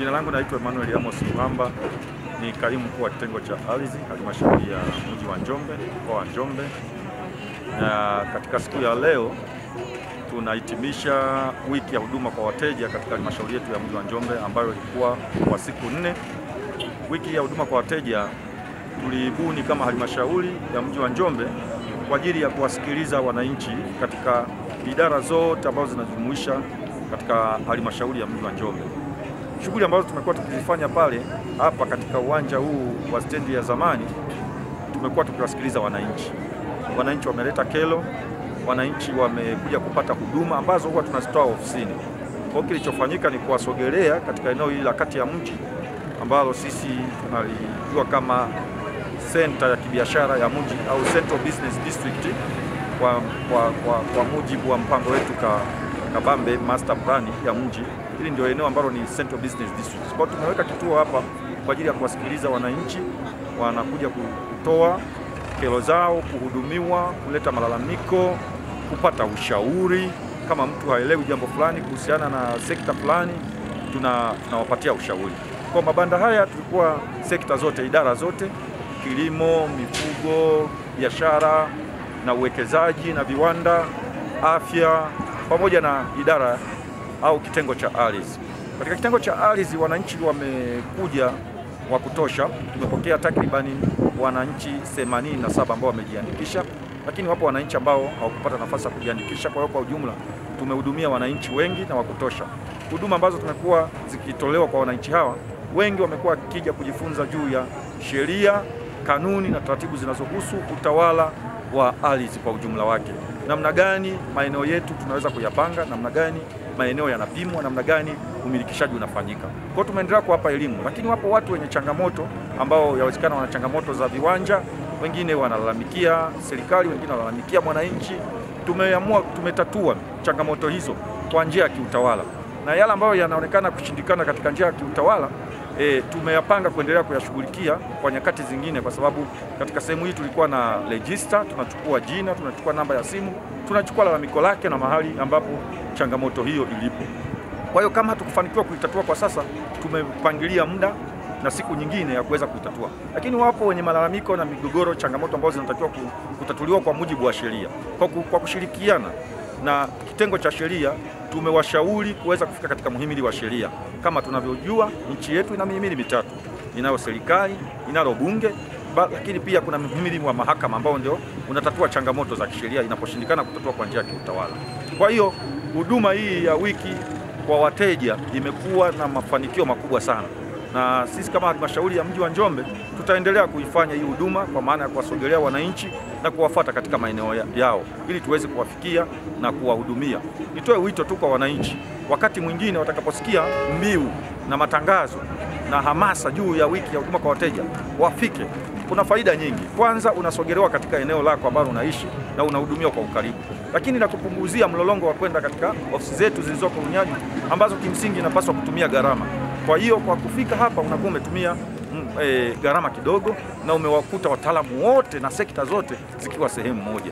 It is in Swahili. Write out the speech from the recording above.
Jina langu naitwa Emmanuel Amos Luhamba, ni kaimu mkuu wa kitengo cha ardhi halmashauri ya mji wa Njombe, mkoa wa Njombe. Na katika siku ya leo tunahitimisha wiki ya huduma kwa wateja katika halmashauri yetu ya mji wa Njombe ambayo ilikuwa kwa siku 4. Wiki ya huduma kwa wateja tulibuni kama halmashauri ya mji wa Njombe kwa ajili ya kuwasikiliza wananchi katika idara zote ambazo zinajumuisha katika halmashauri ya mji wa Njombe. Shughuli ambazo tumekuwa tukizifanya pale hapa katika uwanja huu wa stendi ya zamani, tumekuwa tukiwasikiliza wananchi. Wananchi wameleta kero, wananchi wamekuja kupata huduma ambazo huwa tunazitoa ofisini. Kwa kilichofanyika ni kuwasogelea katika eneo hili la kati ya mji ambalo sisi tunalijua kama center ya kibiashara ya mji au Central Business District kwa mujibu wa mpango wetu kabambe master plan ya mji. Hili ndio eneo ambalo ni Central Business District. Kwa tumeweka kituo hapa kwa ajili ya kuwasikiliza wananchi, wanakuja kutoa kero zao, kuhudumiwa, kuleta malalamiko, kupata ushauri. Kama mtu haelewi jambo fulani kuhusiana na sekta fulani, tunawapatia ushauri. Kwa mabanda haya tulikuwa sekta zote, idara zote, kilimo, mifugo, biashara na uwekezaji na viwanda, afya, pamoja na idara au kitengo cha ardhi. Katika kitengo cha ardhi wananchi wamekuja wa kutosha. Tumepokea takribani wananchi 87 ambao wamejiandikisha, lakini wapo wananchi ambao hawakupata nafasi ya kujiandikisha. Kwa hiyo kwa ujumla tumehudumia wananchi wengi na wa kutosha. Huduma ambazo tumekuwa zikitolewa kwa wananchi hawa, wengi wamekuwa wakija kujifunza juu ya sheria, kanuni na taratibu zinazohusu utawala wa ardhi kwa ujumla wake. Namna gani maeneo yetu tunaweza kuyapanga, namna gani maeneo yanapimwa, namna gani umilikishaji unafanyika. Kwa hiyo tumeendelea kuwapa elimu, lakini wapo watu wenye changamoto ambao yawezekana wana changamoto za viwanja, wengine wanalalamikia serikali, wengine wanalalamikia mwananchi. Tumetatua changamoto hizo kwa njia ya kiutawala, na yale ambayo yanaonekana kushindikana katika njia ya kiutawala tumeyapanga kuendelea kuyashughulikia kwa nyakati zingine, kwa sababu katika sehemu hii tulikuwa na register, tunachukua jina, tunachukua namba ya simu, tunachukua lalamiko lake na mahali ambapo changamoto hiyo ilipo. Kwa hiyo kama hatukufanikiwa kuitatua kwa sasa, tumepangilia muda na siku nyingine ya kuweza kuitatua. Lakini wapo wenye malalamiko na migogoro, changamoto ambazo zinatakiwa kutatuliwa kwa mujibu wa sheria. Kwa kushirikiana na kitengo cha sheria tumewashauri kuweza kufika katika muhimili wa sheria. Kama tunavyojua nchi yetu ina mihimili mitatu, inayo serikali, inalo bunge, lakini pia kuna muhimili wa mahakama ambao ndio unatatua changamoto za kisheria inaposhindikana kutatua kwa njia ya kiutawala. Kwa hiyo huduma hii ya wiki kwa wateja imekuwa na mafanikio makubwa sana, na sisi kama halmashauri ya mji wa Njombe tutaendelea kuifanya hii huduma kwa maana ya kuwasogelea wananchi na kuwafuata katika maeneo yao ili tuweze kuwafikia na kuwahudumia. Nitoe wito tu kwa wananchi, wakati mwingine watakaposikia mbiu na matangazo na hamasa juu ya wiki ya huduma kwa wateja, wafike. Kuna faida nyingi. Kwanza, unasogelewa katika eneo lako ambalo unaishi na unahudumiwa kwa ukaribu, lakini na kupunguzia mlolongo wa kwenda katika ofisi zetu zilizoko Unyaju ambazo kimsingi inapaswa kutumia gharama. Kwa hiyo kwa kufika hapa unakuwa umetumia gharama kidogo na umewakuta wataalamu wote na sekta zote zikiwa sehemu moja.